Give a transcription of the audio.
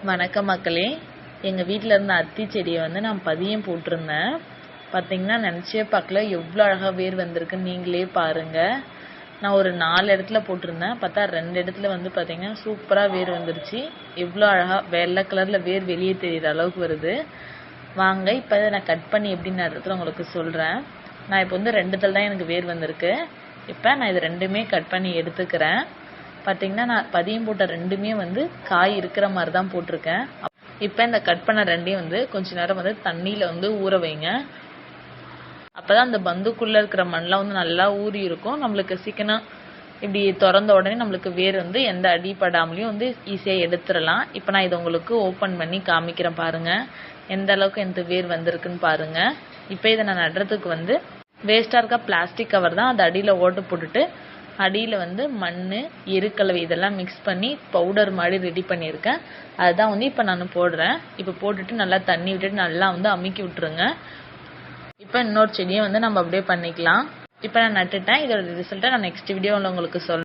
வணக்கம் மக்களே. எங்கள் வீட்டில் இருந்த அத்தி செடியை வந்து நான் பதியம் போட்டிருந்தேன். பார்த்தீங்கன்னா நினச்சே பார்க்கல எவ்வளோ அழகாக வேர் வந்திருக்குன்னு நீங்களே பாருங்கள். நான் ஒரு 4 இடத்துல போட்டிருந்தேன். பார்த்தா 2 இடத்துல வந்து பார்த்தீங்கன்னா சூப்பராக வேர் வந்துருச்சு. எவ்வளோ அழகாக வெள்ளை கலரில் வேர் வெளியே தெரிகிற அளவுக்கு வருது. வாங்க இப்போ இதை நான் கட் பண்ணி எப்படி நடுறதுல உங்களுக்கு சொல்கிறேன். நான் இப்போ வந்து 2 தான் எனக்கு வேர் வந்திருக்கு. இப்போ நான் இது 2மே கட் பண்ணி எடுத்துக்கிறேன். பார்த்தீங்கன்னா நான் பதியம் போட்ட 2மே வந்து காய் இருக்கிற மாதிரி தான் போட்டிருக்கேன். இப்போ இந்த கட் பண்ண 2யும் வந்து கொஞ்ச நேரம் வந்து தண்ணியில் வந்து ஊற வைங்க. அப்போ தான் அந்த பந்துக்குள்ளே இருக்கிற மண்ணெலாம் வந்து நல்லா ஊறி இருக்கும். நம்மளுக்கு சீக்கிரம் இப்படி திறந்த உடனே நம்மளுக்கு வேர் வந்து எந்த அடிப்படாமலையும் வந்து ஈஸியாக எடுத்துடலாம். இப்போ நான் இதை உங்களுக்கு ஓப்பன் பண்ணி காமிக்கிறேன் பாருங்கள், எந்த அளவுக்கு எனக்கு வேர் வந்திருக்குன்னு பாருங்கள். இப்போ இதை நான் நடுறதுக்கு வந்து வேஸ்ட்டாக இருக்க பிளாஸ்டிக் கவர் தான், அது அடியில் ஓட்டு போட்டுட்டு அடியில் வந்து மண், எருக்கலவை இதெல்லாம் மிக்ஸ் பண்ணி பவுடர் மாதிரி ரெடி பண்ணியிருக்கேன். அதுதான் வந்து இப்போ நான் போடுறேன். இப்போ போட்டுட்டு நல்லா தண்ணி விட்டுட்டு நல்லா வந்து அமுக்கி விட்டுருங்க. இப்போ இன்னொரு செடியை வந்து நம்ம அப்படியே பண்ணிக்கலாம். இப்போ நான் நட்டுட்டேன். இதோட ரிசல்ட்டை நான் நெக்ஸ்ட் வீடியோவில் உங்களுக்கு சொல்கிறேன்.